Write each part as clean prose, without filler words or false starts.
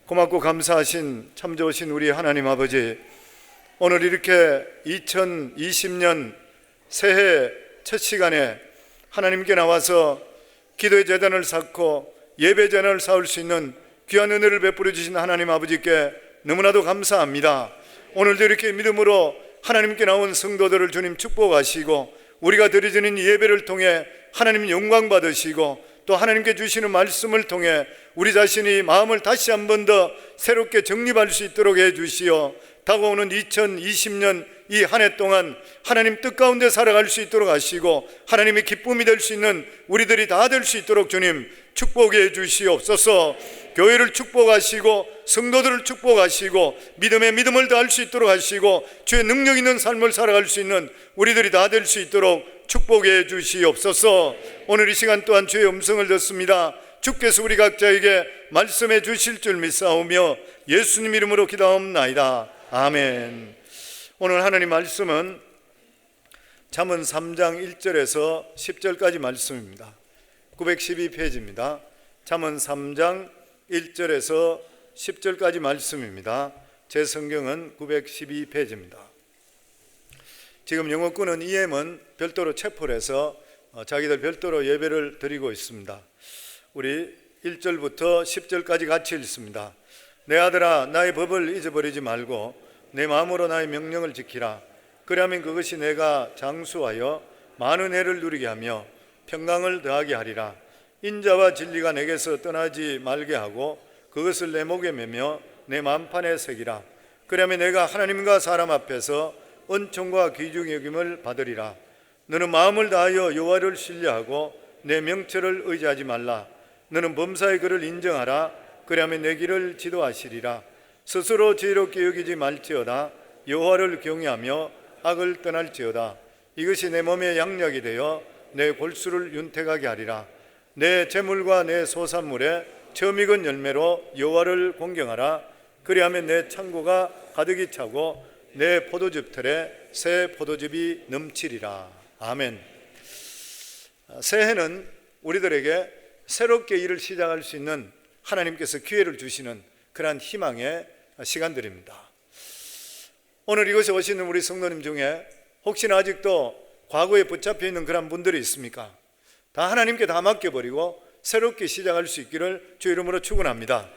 고맙고 감사하신 참 좋으신 우리 하나님 아버지, 오늘 이렇게 2020년 새해 첫 시간에 하나님께 나와서 기도의 제단을 쌓고 예배 제단을 쌓을 수 있는 귀한 은혜를 베풀어 주신 하나님 아버지께 너무나도 감사합니다. 오늘도 이렇게 믿음으로 하나님께 나온 성도들을 주님 축복하시고, 우리가 드리는 예배를 통해 하나님 영광 받으시고, 또 하나님께 주시는 말씀을 통해 우리 자신이 마음을 다시 한 번 더 새롭게 정립할 수 있도록 해주시어 다가오는 2020년 이 한 해 동안 하나님 뜻 가운데 살아갈 수 있도록 하시고, 하나님의 기쁨이 될 수 있는 우리들이 다 될 수 있도록 주님 축복해 주시옵소서. 교회를 축복하시고 성도들을 축복하시고 믿음에 믿음을 더할 수 있도록 하시고, 주의 능력 있는 삶을 살아갈 수 있는 우리들이 다 될 수 있도록 축복해 주시옵소서. 오늘 이 시간 또한 주의 음성을 듣습니다. 주께서 우리 각자에게 말씀해 주실 줄 믿사오며 예수님 이름으로 기도하옵나이다. 아멘. 오늘 하나님 말씀은 잠언 3장 1절에서 10절까지 말씀입니다. 912페이지입니다. 잠언 3장 1절에서 10절까지 말씀입니다. 제 성경은 912페이지입니다. 지금 영어권은 EM은 별도로 체포를 해서 자기들 별도로 예배를 드리고 있습니다. 우리 1절부터 10절까지 같이 읽습니다. 내 아들아, 나의 법을 잊어버리지 말고 내 마음으로 나의 명령을 지키라. 그리하면 그것이 내가 장수하여 많은 해를 누리게 하며 평강을 더하게 하리라. 인자와 진리가 내게서 떠나지 말게 하고 그것을 내 목에 매며 내 만판에 새기라. 그리하면 내가 하나님과 사람 앞에서 은총과 귀중히 여김을 받으리라. 너는 마음을 다하여 여호와를 신뢰하고 내 명철을 의지하지 말라. 너는 범사의 그를 인정하라. 그리하면 내 길을 지도하시리라. 스스로 지혜롭게 여기지 말지어다. 여호와를 경외하며 악을 떠날지어다. 이것이 내 몸의 양약이 되어 내 골수를 윤택하게 하리라. 내 재물과 내 소산물에 처음 익은 열매로 여호와를 공경하라. 그리하면 내 창고가 가득히 차고 내 포도즙 털에 새 포도즙이 넘치리라. 아멘. 새해는 우리들에게 새롭게 일을 시작할 수 있는 하나님께서 기회를 주시는 그러한 희망의 시간들입니다. 오늘 이곳에 오시는 우리 성도님 중에 혹시나 아직도 과거에 붙잡혀 있는 그런 분들이 있습니까? 다 하나님께 다 맡겨버리고 새롭게 시작할 수 있기를 주 이름으로 축원합니다.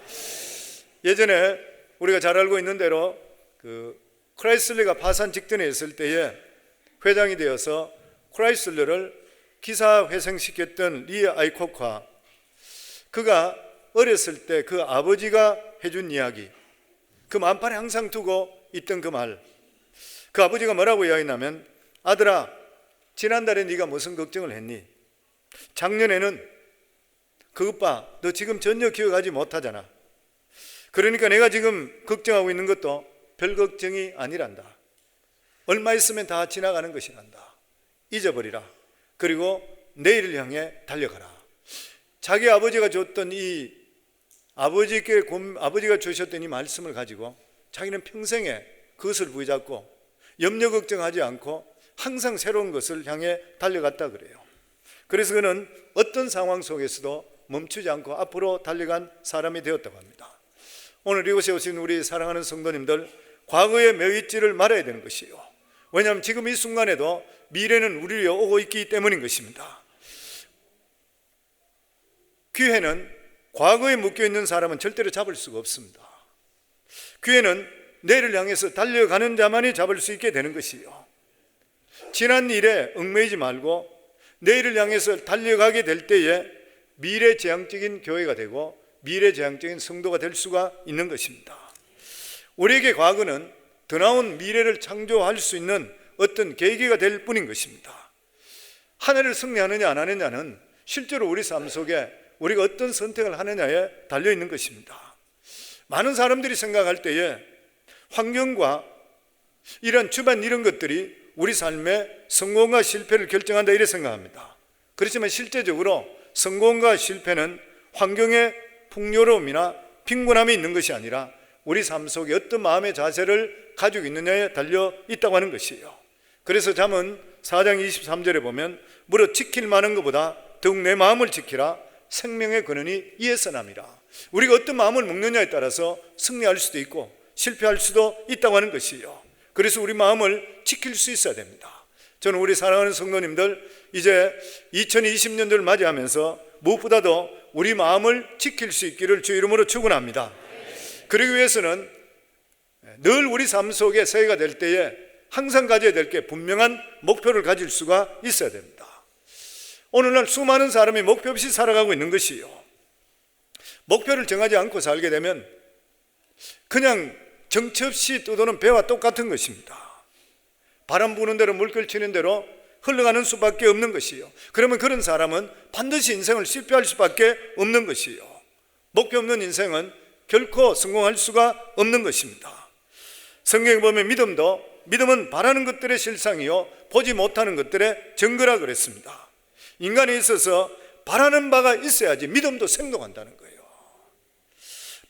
예전에 우리가 잘 알고 있는 대로 크라이슬러가 파산 직전에 있을 때에 회장이 되어서 크라이슬러를 기사회생시켰던 리 아이코카, 그가 어렸을 때 그 아버지가 해준 이야기, 그 만판에 항상 두고 있던 그 말, 그 아버지가 뭐라고 이야기하냐면, 아들아, 지난달에 네가 무슨 걱정을 했니? 작년에는 그것 봐, 너 지금 전혀 기억하지 못하잖아. 그러니까 내가 지금 걱정하고 있는 것도 별 걱정이 아니란다. 얼마 있으면 다 지나가는 것이란다. 잊어버리라. 그리고 내일을 향해 달려가라. 자기 아버지가 줬던 이 아버지가 주셨던 이 말씀을 가지고 자기는 평생에 그것을 붙잡고 염려 걱정하지 않고 항상 새로운 것을 향해 달려갔다 그래요. 그래서 그는 어떤 상황 속에서도 멈추지 않고 앞으로 달려간 사람이 되었다고 합니다. 오늘 이곳에 오신 우리 사랑하는 성도님들, 과거에 매여있지를 말아야 되는 것이에요. 왜냐하면 지금 이 순간에도 미래는 우리에게 오고 있기 때문인 것입니다. 기회는 과거에 묶여있는 사람은 절대로 잡을 수가 없습니다. 기회는 내일을 향해서 달려가는 자만이 잡을 수 있게 되는 것이에요. 지난 일에 얽매이지 말고 내일을 향해서 달려가게 될 때에 미래지향적인 교회가 되고 미래지향적인 성도가 될 수가 있는 것입니다. 우리에게 과거는 더 나은 미래를 창조할 수 있는 어떤 계기가 될 뿐인 것입니다. 한 해를 승리하느냐 안 하느냐는 실제로 우리 삶 속에 우리가 어떤 선택을 하느냐에 달려있는 것입니다. 많은 사람들이 생각할 때에 환경과 이런 주변 이런 것들이 우리 삶의 성공과 실패를 결정한다 이렇게 생각합니다. 그렇지만 실제적으로 성공과 실패는 환경의 풍요로움이나 빈곤함이 있는 것이 아니라 우리 삶 속에 어떤 마음의 자세를 가지고 있느냐에 달려 있다고 하는 것이에요. 그래서 잠언 4장 23절에 보면 무릇 지킬 만한 것보다 더욱 내 마음을 지키라. 생명의 근원이 이에서 남이라. 우리가 어떤 마음을 먹느냐에 따라서 승리할 수도 있고 실패할 수도 있다고 하는 것이요. 그래서 우리 마음을 지킬 수 있어야 됩니다. 저는 우리 사랑하는 성도님들, 이제 2020년도를 맞이하면서 무엇보다도 우리 마음을 지킬 수 있기를 주 이름으로 축원합니다. 그러기 위해서는 늘 우리 삶 속에 새해가 될 때에 항상 가져야 될 게 분명한 목표를 가질 수가 있어야 됩니다. 오늘날 수많은 사람이 목표 없이 살아가고 있는 것이요. 목표를 정하지 않고 살게 되면 그냥 정처 없이 떠도는 배와 똑같은 것입니다. 바람 부는 대로 물결 치는 대로 흘러가는 수밖에 없는 것이요. 그러면 그런 사람은 반드시 인생을 실패할 수밖에 없는 것이요. 목표 없는 인생은 결코 성공할 수가 없는 것입니다. 성경에 보면 믿음은 바라는 것들의 실상이요 보지 못하는 것들의 증거라 그랬습니다. 인간에 있어서 바라는 바가 있어야지 믿음도 생동한다는 거예요.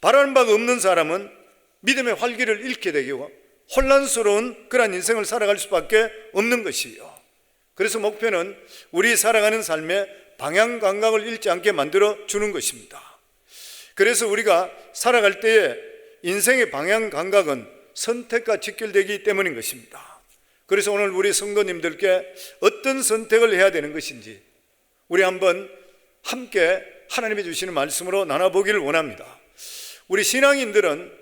바라는 바가 없는 사람은 믿음의 활기를 잃게 되고 혼란스러운 그런 인생을 살아갈 수밖에 없는 것이요. 그래서 목표는 우리 살아가는 삶의 방향 감각을 잃지 않게 만들어 주는 것입니다. 그래서 우리가 살아갈 때에 인생의 방향 감각은 선택과 직결되기 때문인 것입니다. 그래서 오늘 우리 성도님들께 어떤 선택을 해야 되는 것인지 우리 한번 함께 하나님이 주시는 말씀으로 나눠보기를 원합니다. 우리 신앙인들은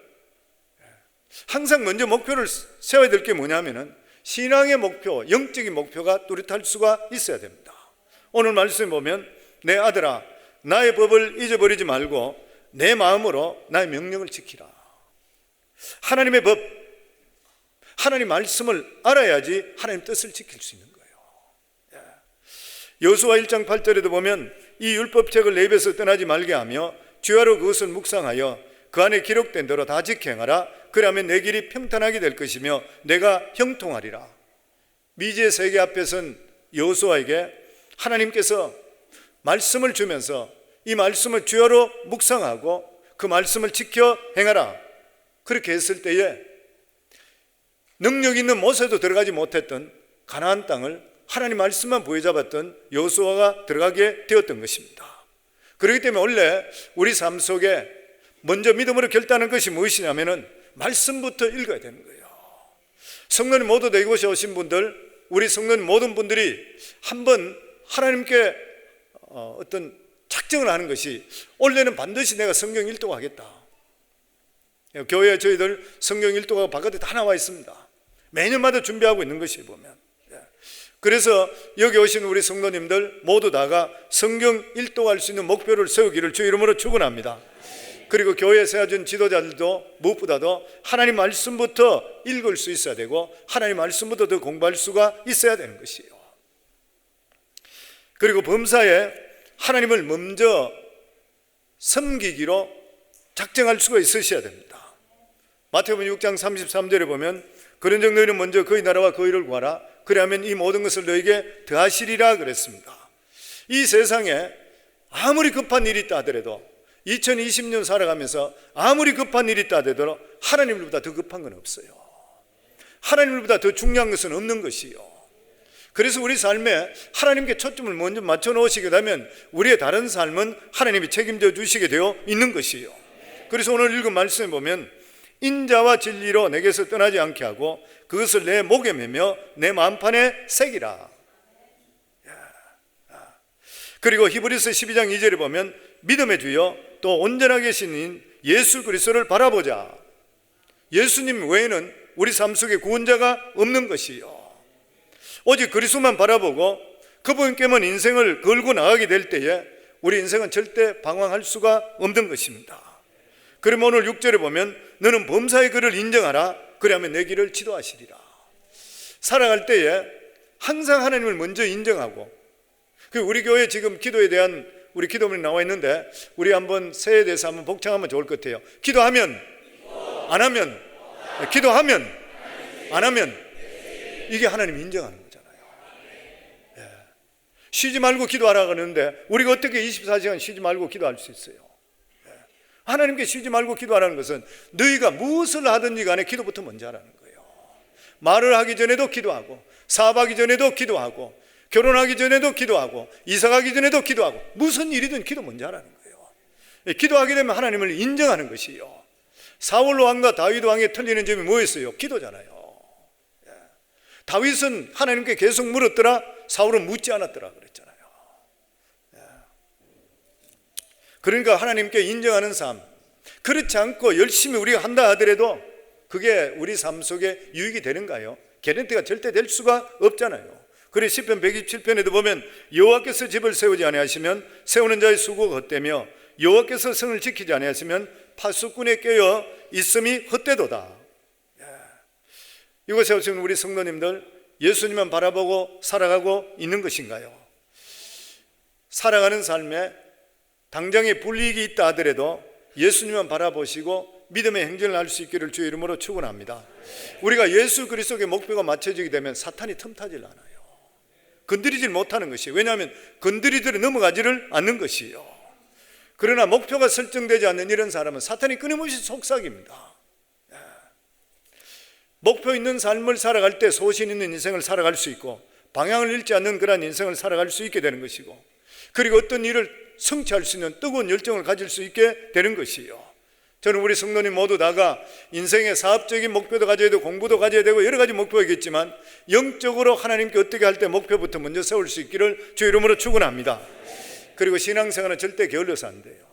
항상 먼저 목표를 세워야 될 게 뭐냐면은 신앙의 목표, 영적인 목표가 뚜렷할 수가 있어야 됩니다. 오늘 말씀에 보면 내 아들아 나의 법을 잊어버리지 말고 내 마음으로 나의 명령을 지키라. 하나님의 법, 하나님 말씀을 알아야지 하나님 뜻을 지킬 수 있는 거예요. 여호수아 1장 8절에도 보면 이 율법책을 내 입에서 떠나지 말게 하며 주야로 그것을 묵상하여 그 안에 기록된 대로 다 지켜 행하라. 그러면 내 길이 평탄하게 될 것이며 내가 형통하리라. 미지의 세계 앞에 선 여호수아에게 하나님께서 말씀을 주면서 이 말씀을 주야로 묵상하고 그 말씀을 지켜 행하라. 그렇게 했을 때에 능력 있는 모세도 들어가지 못했던 가나안 땅을 하나님 말씀만 부여잡았던 여호수아가 들어가게 되었던 것입니다. 그렇기 때문에 원래 우리 삶 속에 먼저 믿음으로 결단하는 것이 무엇이냐면은 말씀부터 읽어야 되는 거예요. 성도님 모두 이곳에 오신 분들, 우리 성도님 모든 분들이 한번 하나님께 어떤 작정을 하는 것이 올해는 반드시 내가 성경 일독 하겠다. 교회에 저희들 성경 일독하고 바깥에 다 나와 있습니다. 매년마다 준비하고 있는 것이 보면. 그래서 여기 오신 우리 성도님들 모두 다가 성경 일독할 수 있는 목표를 세우기를 주 이름으로 축원합니다. 그리고 교회에 세워진 지도자들도 무엇보다도 하나님 말씀부터 읽을 수 있어야 되고 하나님 말씀부터 더 공부할 수가 있어야 되는 것이에요. 그리고 범사에 하나님을 먼저 섬기기로 작정할 수가 있으셔야 됩니다. 마태복음 6장 33절에 보면 그런즉 너희는 먼저 그의 나라와 그의 의를 구하라. 그리하면 이 모든 것을 너에게 더하시리라 그랬습니다. 이 세상에 아무리 급한 일이 있다 하더라도 2020년 살아가면서 아무리 급한 일이 있다 하더라도 하나님보다 더 급한 건 없어요. 하나님보다 더 중요한 것은 없는 것이요. 그래서 우리 삶에 하나님께 초점을 먼저 맞춰 놓으시게 되면 우리의 다른 삶은 하나님이 책임져 주시게 되어 있는 것이요. 그래서 오늘 읽은 말씀에 보면 인자와 진리로 내게서 떠나지 않게 하고 그것을 내 목에 매며 내 마음판에 새기라. 그리고 히브리서 12장 2절에 보면 믿음의 주여 또 온전하게 계신 예수 그리스도를 바라보자. 예수님 외에는 우리 삶 속에 구원자가 없는 것이요. 오직 그리스도만 바라보고 그분께만 인생을 걸고 나가게 될 때에 우리 인생은 절대 방황할 수가 없는 것입니다. 그러면 오늘 6절에 보면 너는 범사의 그를 인정하라. 그리하면 내 길을 지도하시리라. 살아갈 때에 항상 하나님을 먼저 인정하고, 우리 교회 지금 기도에 대한 우리 기도문이 나와 있는데 우리 한번 새해에 대해서 한번 복창하면 좋을 것 같아요. 기도하면 안 하면, 기도하면 안 하면, 이게 하나님 인정하는 거잖아요. 쉬지 말고 기도하라고 하는데 우리가 어떻게 24시간 쉬지 말고 기도할 수 있어요? 하나님께 쉬지 말고 기도하라는 것은 너희가 무엇을 하든지 간에 기도부터 먼저 하라는 거예요. 말을 하기 전에도 기도하고 사업하기 전에도 기도하고 결혼하기 전에도 기도하고 이사 가기 전에도 기도하고 무슨 일이든 기도 먼저 하라는 거예요. 기도하게 되면 하나님을 인정하는 것이요. 사울 왕과 다윗 왕의 틀리는 점이 뭐였어요? 기도잖아요. 다윗은 하나님께 계속 물었더라, 사울은 묻지 않았더라 그랬잖아요. 그러니까 하나님께 인정하는 삶, 그렇지 않고 열심히 우리가 한다 하더라도 그게 우리 삶 속에 유익이 되는가요? 개런티가 절대 될 수가 없잖아요. 그래서 시편 127편에도 보면 여호와께서 집을 세우지 아니하시면 세우는 자의 수고가 헛되며 여호와께서 성을 지키지 아니하시면 파수꾼에 깨어 있음이 헛되도다. 이곳에 오신 우리 성도님들, 예수님만 바라보고 살아가고 있는 것인가요? 살아가는 삶에 당장에 불이익이 있다 하더라도 예수님만 바라보시고 믿음의 행진을 할 수 있기를 주의 이름으로 축원합니다. 우리가 예수 그리스도의 목표가 맞춰지게 되면 사탄이 틈타질 않아요. 건드리질 못하는 것이에요. 왜냐하면 건드리더라도 넘어가지를 않는 것이에요. 그러나 목표가 설정되지 않는 이런 사람은 사탄이 끊임없이 속삭입니다. 목표 있는 삶을 살아갈 때 소신 있는 인생을 살아갈 수 있고 방향을 잃지 않는 그런 인생을 살아갈 수 있게 되는 것이고, 그리고 어떤 일을 성취할 수 있는 뜨거운 열정을 가질 수 있게 되는 것이에요. 저는 우리 성도님 모두 다가 인생의 사업적인 목표도 가져야 되고 공부도 가져야 되고 여러 가지 목표가 있겠지만 영적으로 하나님께 어떻게 할 때 목표부터 먼저 세울 수 있기를 주 이름으로 축원합니다. 그리고 신앙생활은 절대 게을러서 안 돼요.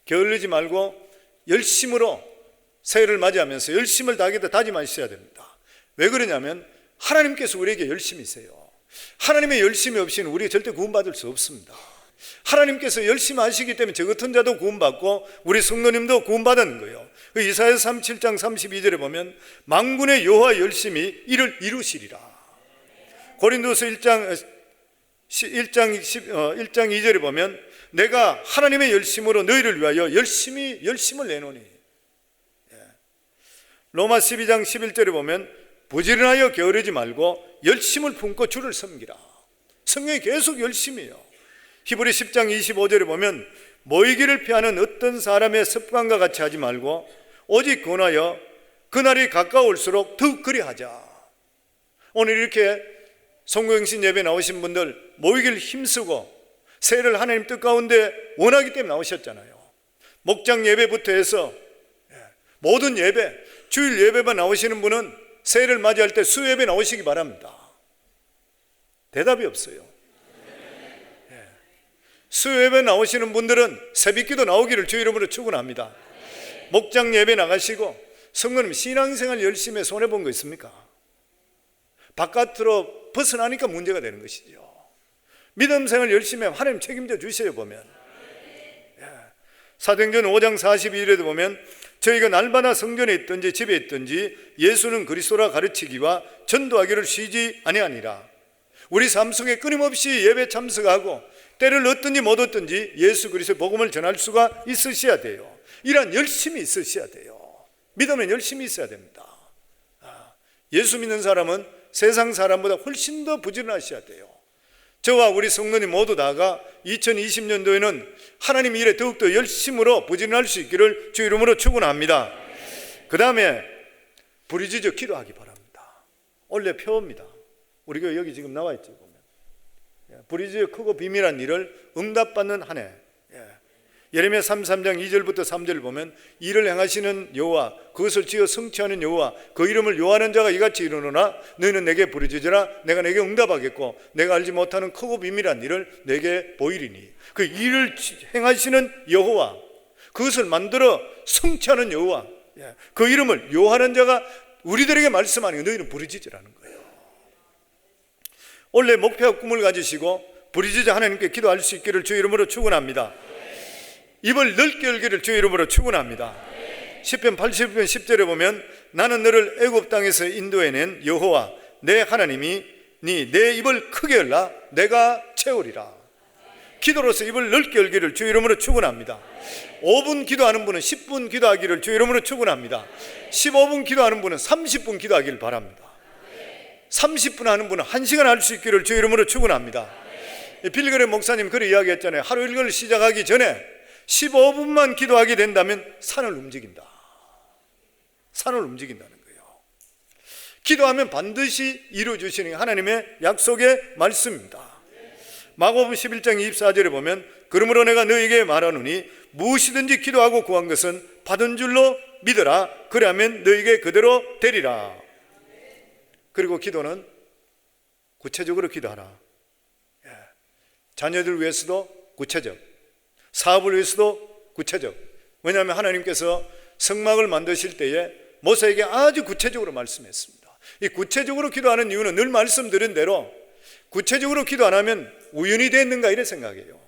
게을르지 말고 열심으로 새해를 맞이하면서 열심을 다하겠다 다짐하셔야 됩니다. 왜 그러냐면 하나님께서 우리에게 열심이세요. 하나님의 열심이 없이는 우리가 절대 구원받을 수 없습니다. 하나님께서 열심히 하시기 때문에 저 같은 자도 구원받고 우리 성도님도 구원받는 거예요. 이사야서 37장 32절에 보면 만군의 여호와 열심히 이를 이루시리라. 고린도서 1장 2절에 보면 내가 하나님의 열심으로 너희를 위하여 열심을 내노니. 로마 12장 11절에 보면 부지런하여 게으르지 말고 열심을 품고 주를 섬기라. 성경이 계속 열심이에요. 히브리 10장 25절에 보면 모이기를 피하는 어떤 사람의 습관과 같이 하지 말고 오직 권하여 그날이 가까울수록 더욱 그리하자. 오늘 이렇게 성공영신 예배 나오신 분들 모이기를 힘쓰고 새해를 하나님 뜻 가운데 원하기 때문에 나오셨잖아요. 목장 예배부터 해서 모든 예배, 주일 예배만 나오시는 분은 새해를 맞이할 때 수예배 나오시기 바랍니다. 대답이 없어요. 수요예배 나오시는 분들은 새벽기도 나오기를 주 이름으로 축원합니다. 목장 예배 나가시고 성도님 신앙생활 열심히 손해본 거 있습니까? 바깥으로 벗어나니까 문제가 되는 것이죠. 믿음생활 열심히 하면 하나님 책임져 주셔요. 보면 사도행전 5장 42절에도 보면 저희가 날마다 성전에 있든지 집에 있든지 예수는 그리스도라 가르치기와 전도하기를 쉬지 아니하니라. 우리 삶 속에 끊임없이 예배 참석하고 때를 얻든지 못 얻든지 예수 그리스도의 복음을 전할 수가 있으셔야 돼요. 이런 열심이 있으셔야 돼요. 믿음은 열심히 있어야 됩니다. 예수 믿는 사람은 세상 사람보다 훨씬 더 부지런하셔야 돼요. 저와 우리 성도님 모두 다가 2020년도에는 하나님 일에 더욱더 열심으로 부지런할 수 있기를 주 이름으로 축원합니다. 그 다음에 부르짖어 기도하기 바랍니다. 원래 표어입니다. 우리 교회 여기 지금 나와 있죠. 부르짖어 크고 비밀한 일을 응답받는 한 해. 예레미야 33장 2절부터 3절을 보면 일을 행하시는 여호와, 그것을 지어 성취하는 여호와, 그 이름을 요하는 자가 이같이 이르노나 너희는 내게 부르짖으라. 내가 내게 응답하겠고 내가 알지 못하는 크고 비밀한 일을 내게 보이리니. 그 일을 행하시는 여호와, 그것을 만들어 성취하는 여호와, 그 이름을 요하는 자가 우리들에게 말씀하는 게 너희는 부르짖으라는 거예요. 원래 목표와 꿈을 가지시고 부르짖어 하나님께 기도할 수 있기를 주 이름으로 축원합니다. 입을 넓게 열기를 주 이름으로 축원합니다. 시편 80편 10절에 보면 나는 너를 애굽 땅에서 인도해낸 여호와 내 하나님이 내 입을 크게 열라 내가 채우리라. 기도로서 입을 넓게 열기를 주 이름으로 축원합니다. 5분 기도하는 분은 10분 기도하기를 주 이름으로 축원합니다. 15분 기도하는 분은 30분 기도하기를 바랍니다. 30분 하는 분은 1시간 할 수 있기를 주 이름으로 축원합니다. 빌그레 목사님 그런 이야기했잖아요. 하루 일과를 시작하기 전에 15분만 기도하게 된다면 산을 움직인다. 산을 움직인다는 거예요. 기도하면 반드시 이루어주시는 하나님의 약속의 말씀입니다. 마가복음 11장 24절에 보면 그러므로 내가 너희에게 말하노니 무엇이든지 기도하고 구한 것은 받은 줄로 믿어라. 그리하면 너희에게 그대로 되리라. 그리고 기도는 구체적으로 기도하라. 자녀들 위해서도 구체적, 사업을 위해서도 구체적. 왜냐하면 하나님께서 성막을 만드실 때에 모세에게 아주 구체적으로 말씀했습니다. 이 구체적으로 기도하는 이유는 늘 말씀드린 대로 구체적으로 기도 안 하면 우연히 됐는가 이래 생각해요.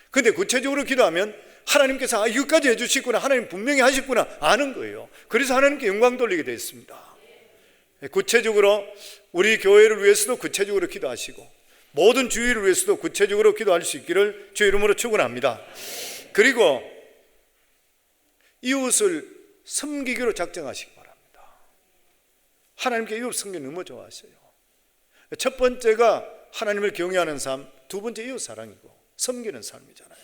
근데 구체적으로 기도하면 하나님께서 이것까지 해주시구나, 하나님 분명히 하셨구나 아는 거예요. 그래서 하나님께 영광 돌리게 되어 있습니다. 구체적으로 우리 교회를 위해서도 구체적으로 기도하시고 모든 주의를 위해서도 구체적으로 기도할 수 있기를 주의 이름으로 축원합니다. 그리고 이웃을 섬기기로 작정하시기 바랍니다. 하나님께 이웃 섬기는 너무 좋아하셔요. 첫 번째가 하나님을 경외하는 삶, 두 번째 이웃 사랑이고 섬기는 삶이잖아요.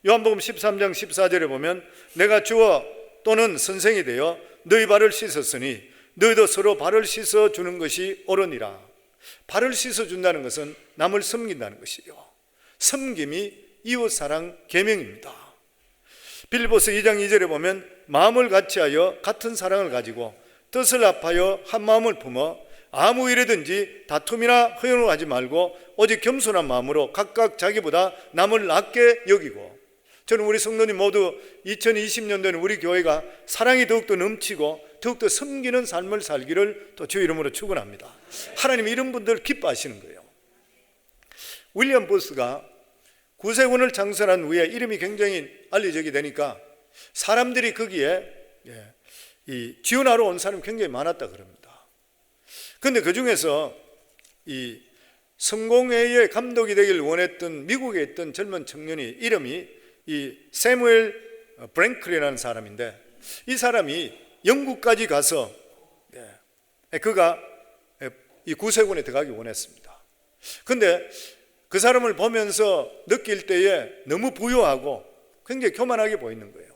요한복음 13장 14절에 보면 내가 주어 또는 선생이 되어 너희 발을 씻었으니 너희도 서로 발을 씻어주는 것이 옳으니라. 발을 씻어준다는 것은 남을 섬긴다는 것이요, 섬김이 이웃사랑 계명입니다. 빌립보서 2장 2절에 보면 마음을 같이하여 같은 사랑을 가지고 뜻을 합하여 한 마음을 품어 아무 일이든지 다툼이나 허용을 하지 말고 오직 겸손한 마음으로 각각 자기보다 남을 낮게 여기고. 저는 우리 성도님 모두 2020년도에는 우리 교회가 사랑이 더욱더 넘치고 더욱더 섬기는 삶을 살기를 또 주 이름으로 축원합니다. 하나님이 이런 분들 기뻐하시는 거예요. 윌리엄 보스가 구세군을 창설한 후에 이름이 굉장히 알려지게 되니까 사람들이 거기에 이 지원하러 온 사람이 굉장히 많았다 그럽니다. 그런데 그 중에서 이 성공회의 감독이 되길 원했던 미국에 있던 젊은 청년이 이름이 이 세무엘 브랭클이라는 사람인데, 이 사람이 영국까지 가서 그가 이 구세군에 들어가기 원했습니다. 그런데 그 사람을 보면서 느낄 때에 너무 부유하고 굉장히 교만하게 보이는 거예요.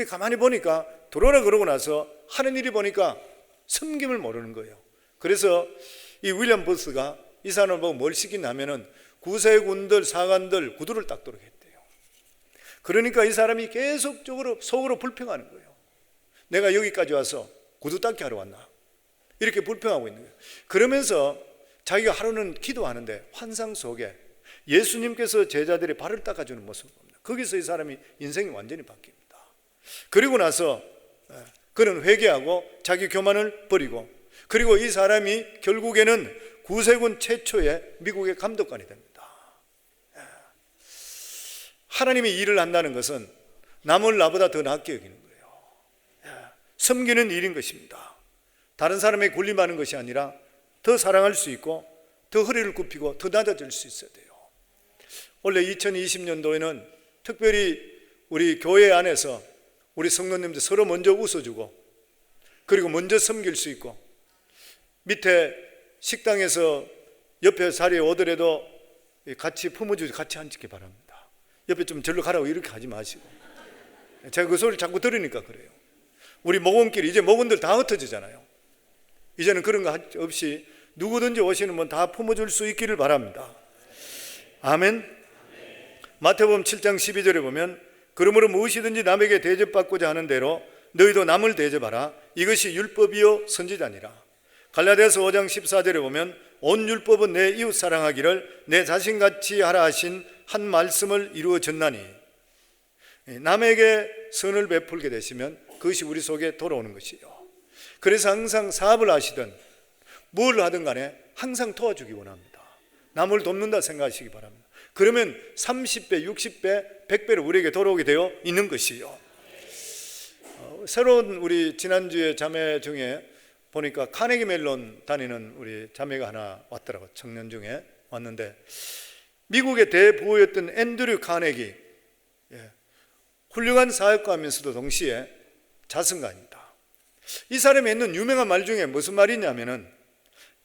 가만히 보니까 들어오라 그러고 나서 하는 일이 보니까 섬김을 모르는 거예요. 그래서 이 윌리엄 보스가 이 사람을 보고 뭘 시키냐면은 구세군들, 사관들 구두를 닦도록 했대요. 그러니까 이 사람이 계속적으로 속으로 불평하는 거예요. 내가 여기까지 와서 구두 닦기 하러 왔나? 이렇게 불평하고 있는 거예요. 그러면서 자기가 하루는 기도하는데 환상 속에 예수님께서 제자들의 발을 닦아주는 모습을 봅니다. 거기서 이 사람이 인생이 완전히 바뀝니다. 그리고 나서 그는 회개하고 자기 교만을 버리고, 그리고 이 사람이 결국에는 구세군 최초의 미국의 감독관이 됩니다. 하나님이 일을 한다는 것은 남을 나보다 더 낫게 여기는 거예요. 섬기는 일인 것입니다. 다른 사람에게 군림하는 것이 아니라 더 사랑할 수 있고 더 허리를 굽히고 더 낮아질 수 있어야 돼요. 원래 2020년도에는 특별히 우리 교회 안에서 우리 성도님들 서로 먼저 웃어주고 그리고 먼저 섬길 수 있고, 밑에 식당에서 옆에 자리에 오더라도 같이 품어주고 같이 앉기 바랍니다. 옆에 좀 절로 가라고 이렇게 하지 마시고. 제가 그 소리를 자꾸 들으니까 그래요. 우리 목원길 이제 목원들 다 흩어지잖아요. 이제는 그런 거 없이 누구든지 오시는 분 다 품어줄 수 있기를 바랍니다. 아멘. 마태복음 7장 12절에 보면 그러므로 무엇이든지 남에게 대접받고자 하는 대로 너희도 남을 대접하라. 이것이 율법이요 선지자니라. 갈라디아서 5장 14절에 보면 온 율법은 내 이웃 사랑하기를 내 자신같이 하라 하신 한 말씀을 이루어 졌나니. 남에게 선을 베풀게 되시면 그것이 우리 속에 돌아오는 것이요. 그래서 항상 사업을 하시든 뭘 하든 간에 항상 도와주기 원합니다. 남을 돕는다 생각하시기 바랍니다. 그러면 30배, 60배, 100배로 우리에게 돌아오게 되어 있는 것이요. 새로운 우리 지난주에 자매 중에 보니까 카네기 멜론 다니는 우리 자매가 하나 왔더라고요. 청년 중에 왔는데 미국의 대부호였던 앤드류 카네기, 훌륭한 사역가면서도 동시에 자선가입니다. 이 사람이 했는 유명한 말 중에 무슨 말이냐면은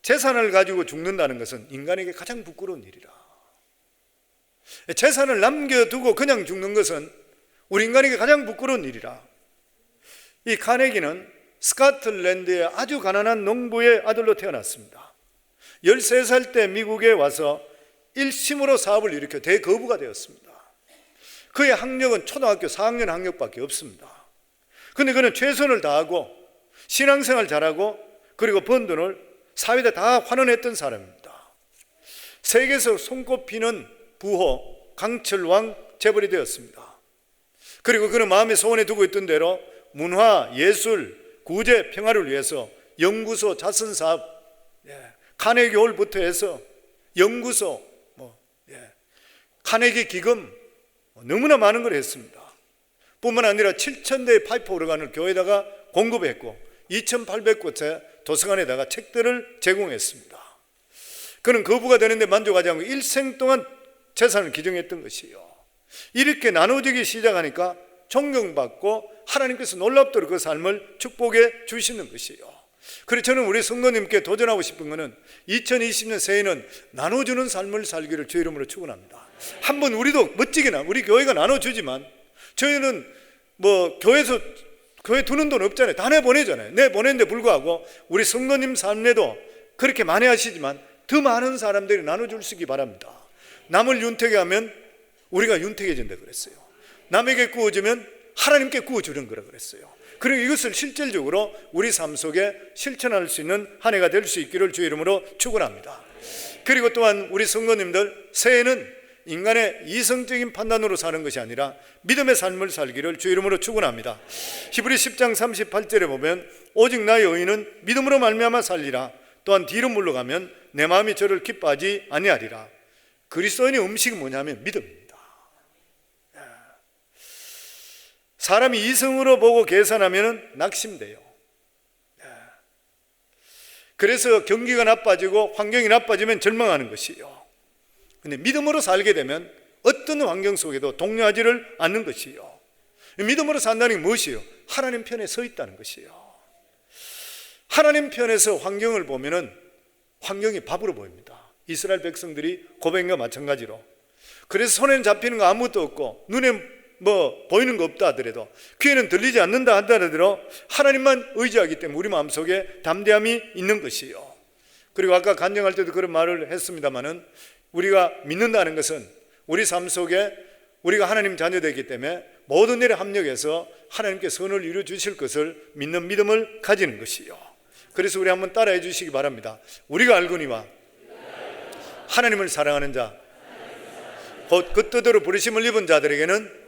재산을 가지고 죽는다는 것은 인간에게 가장 부끄러운 일이라. 재산을 남겨두고 그냥 죽는 것은 우리 인간에게 가장 부끄러운 일이라. 이 카네기는 스코틀랜드의 아주 가난한 농부의 아들로 태어났습니다. 13살 때 미국에 와서 1심으로 사업을 일으켜 대거부가 되었습니다. 그의 학력은 초등학교 4학년 학력밖에 없습니다. 그런데 그는 최선을 다하고 신앙생활 잘하고 그리고 번 돈을 사회에 다 환원했던 사람입니다. 세계에서 손꼽히는 부호 강철왕 재벌이 되었습니다. 그리고 그는 마음에 소원에 두고 있던 대로 문화, 예술, 구제, 평화를 위해서 연구소, 자선사업, 카네기 홀부터 해서 연구소, 카네기 기금 너무나 많은 걸 했습니다. 뿐만 아니라 7,000대의 파이프 오르간을 교회에다가 공급했고 2,800곳의 도서관에다가 책들을 제공했습니다. 그는 거부가 되는데 만족하지 않고 일생 동안 재산을 기증했던 것이요. 이렇게 나눠지기 시작하니까 존경받고 하나님께서 놀랍도록 그 삶을 축복해 주시는 것이요. 그래서 저는 우리 성도님께 도전하고 싶은 것은 2020년 새해는 나눠주는 삶을 살기를 주의 이름으로 축원합니다. 한번 우리도 멋지게 우리 교회가 나눠주지만 저희는 교회 두는 돈 없잖아요. 다 내보내잖아요. 내보내는데 불구하고 우리 성도님 삶에도 그렇게 많이 하시지만 더 많은 사람들이 나눠줄 수 있기 바랍니다. 남을 윤택해 하면 우리가 윤택해진다 그랬어요. 남에게 구워주면 하나님께 구워주는 거라 그랬어요. 그리고 이것을 실질적으로 우리 삶 속에 실천할 수 있는 한 해가 될 수 있기를 주의 이름으로 축원합니다. 그리고 또한 우리 성도님들 새해는 인간의 이성적인 판단으로 사는 것이 아니라 믿음의 삶을 살기를 주의 이름으로 축원합니다. 히브리 10장 38절에 보면 오직 나의 의인은 믿음으로 말미암아 살리라. 또한 뒤로 물러가면 내 마음이 저를 기뻐하지 아니하리라. 그리스도인의 음식이 뭐냐면 믿음입니다. 사람이 이성으로 보고 계산하면 낙심돼요. 그래서 경기가 나빠지고 환경이 나빠지면 절망하는 것이요. 근데 믿음으로 살게 되면 어떤 환경 속에도 동요하지를 않는 것이요. 믿음으로 산다는 게 무엇이요? 하나님 편에 서 있다는 것이요. 하나님 편에서 환경을 보면은 환경이 밥으로 보입니다. 이스라엘 백성들이 고백과 마찬가지로. 그래서 손에는 잡히는 거 아무것도 없고 눈에 보이는 거 없다 하더라도 귀에는 들리지 않는다 하더라도 하나님만 의지하기 때문에 우리 마음속에 담대함이 있는 것이요. 그리고 아까 간증할 때도 그런 말을 했습니다마는 우리가 믿는다는 것은 우리 삶 속에 우리가 하나님 자녀되기 때문에 모든 일에 합력해서 하나님께 선을 이루어 주실 것을 믿는 믿음을 가지는 것이요. 그래서 우리 한번 따라해 주시기 바랍니다. 우리가 알거니와 하나님을 사랑하는 자 곧 그 뜻대로 부르심을 입은 자들에게는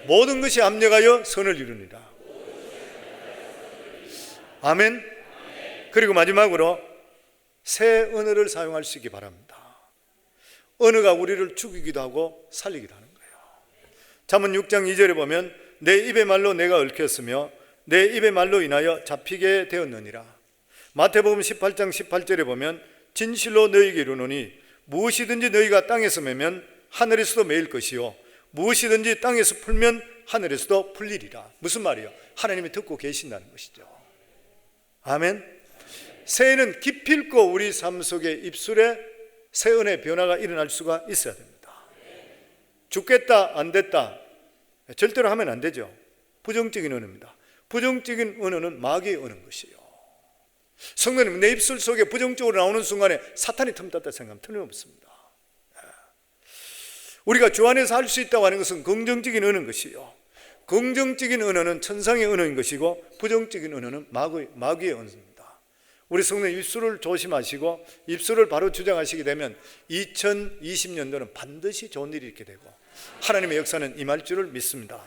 모든 것이 합력하여 선을 이루니라. 아멘. 그리고 마지막으로 새 언어를 사용할 수 있기 바랍니다. 언어가 우리를 죽이기도 하고 살리기도 하는 거예요. 잠언 6장 2절에 보면 내 입의 말로 내가 얽혔으며 내 입의 말로 인하여 잡히게 되었느니라. 마태복음 18장 18절에 보면 진실로 너희에게 이르노니 무엇이든지 너희가 땅에서 매면 하늘에서도 매일 것이요 무엇이든지 땅에서 풀면 하늘에서도 풀리리라. 무슨 말이에요? 하나님이 듣고 계신다는 것이죠. 아멘. 새해는 기필코 우리 삶 속에 입술에 새 은혜의 변화가 일어날 수가 있어야 됩니다. 죽겠다 안 됐다 절대로 하면 안 되죠. 부정적인 언어입니다. 부정적인 언어는 마귀의 언어인 것이에요. 성도님, 내 입술 속에 부정적으로 나오는 순간에 사탄이 틈탔다 생각하면 틀림없습니다. 우리가 주 안에서 할 수 있다고 하는 것은 긍정적인 언어인 것이요. 긍정적인 언어는 천상의 언어인 것이고 부정적인 언어는 마귀의 언어입니다. 우리 성도님 입술을 조심하시고 입술을 바로 주장하시게 되면 2020년도는 반드시 좋은 일이 있게 되고 하나님의 역사는 임할 줄을 믿습니다.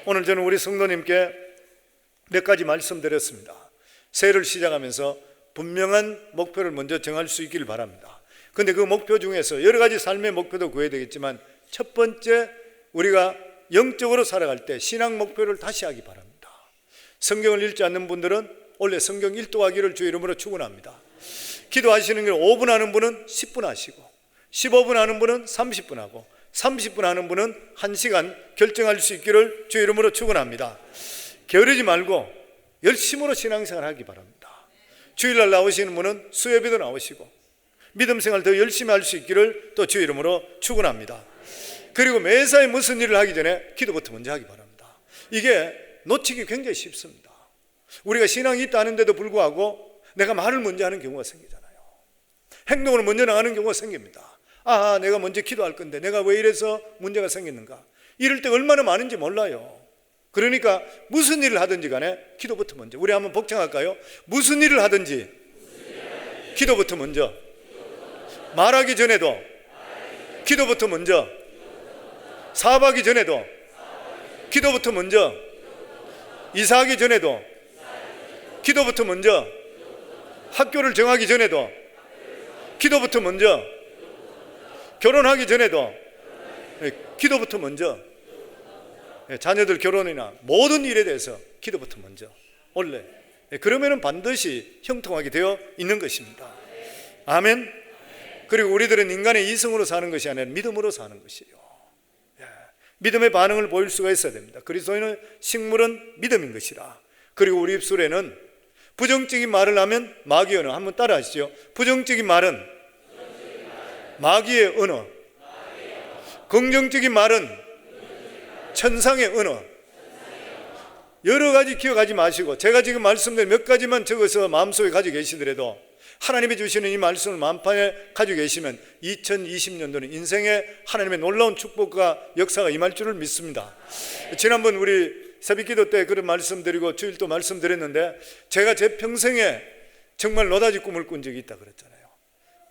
오늘 저는 우리 성도님께 몇 가지 말씀드렸습니다. 새해를 시작하면서 분명한 목표를 먼저 정할 수 있기를 바랍니다. 그런데 그 목표 중에서 여러 가지 삶의 목표도 구해야 되겠지만 첫 번째, 우리가 영적으로 살아갈 때 신앙 목표를 다시 하기 바랍니다. 성경을 읽지 않는 분들은 원래 성경 일독하기를 주의 이름으로 축원합니다. 기도하시는 게 5분 하는 분은 10분 하시고 15분 하는 분은 30분 하고 30분 하는 분은 1시간 결정할 수 있기를 주의 이름으로 축원합니다. 게으르지 말고 열심으로 신앙생활 하기 바랍니다. 주일날 나오시는 분은 수요일에도 나오시고 믿음 생활 더 열심히 할 수 있기를 또 주의 이름으로 축원합니다. 그리고 매사에 무슨 일을 하기 전에 기도부터 먼저 하기 바랍니다. 이게 놓치기 굉장히 쉽습니다. 우리가 신앙이 있다는데도 불구하고 내가 말을 먼저 하는 경우가 생기잖아요. 행동을 먼저 나가는 경우가 생깁니다. 내가 먼저 기도할 건데 내가 왜 이래서 문제가 생겼는가. 이럴 때 얼마나 많은지 몰라요. 그러니까 무슨 일을 하든지 간에 기도부터 먼저. 우리 한번 복창할까요? 무슨 일을 하든지 기도부터 먼저. 말하기 전에도 기도부터 먼저. 사업하기 전에도 기도부터 먼저. 이사하기 전에도 기도부터 먼저. 학교를 정하기 전에도 기도부터 먼저. 결혼하기 전에도 기도부터 먼저. 자녀들 결혼이나 모든 일에 대해서 기도부터 먼저. 원래 그러면은 반드시 형통하게 되어 있는 것입니다. 아멘. 그리고 우리들은 인간의 이성으로 사는 것이 아니라 믿음으로 사는 것이에요. 믿음의 반응을 보일 수가 있어야 됩니다. 그리스도인의 식물은 믿음인 것이라. 그리고 우리 입술에는 부정적인 말을 하면 마귀의 언어. 한번 따라 하시죠. 부정적인 말은 마귀의 언어. 긍정적인 말은 천상의 언어. 여러 가지 기억하지 마시고, 제가 지금 말씀드린 몇 가지만 적어서 마음속에 가지고 계시더라도 하나님이 주시는 이 말씀을 마음판에 가지고 계시면 2020년도는 인생에 하나님의 놀라운 축복과 역사가 임할 줄을 믿습니다. 지난번 우리 새벽기도 때 그런 말씀드리고 주일도 말씀드렸는데, 제가 제 평생에 정말 노다지 꿈을 꾼 적이 있다 그랬잖아요.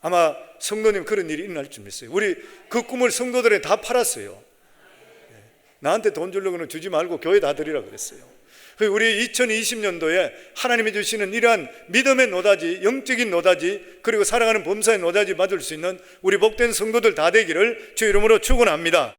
아마 성도님 그런 일이 일어날 줄 믿어요. 우리 그 꿈을 성도들에 다 팔았어요. 나한테 돈 주려고는 주지 말고 교회 다 드리라 그랬어요. 우리 2020년도에 하나님이 주시는 이러한 믿음의 노다지, 영적인 노다지, 그리고 살아가는 범사의 노다지 받을 수 있는 우리 복된 성도들 다 되기를 주 이름으로 축원합니다.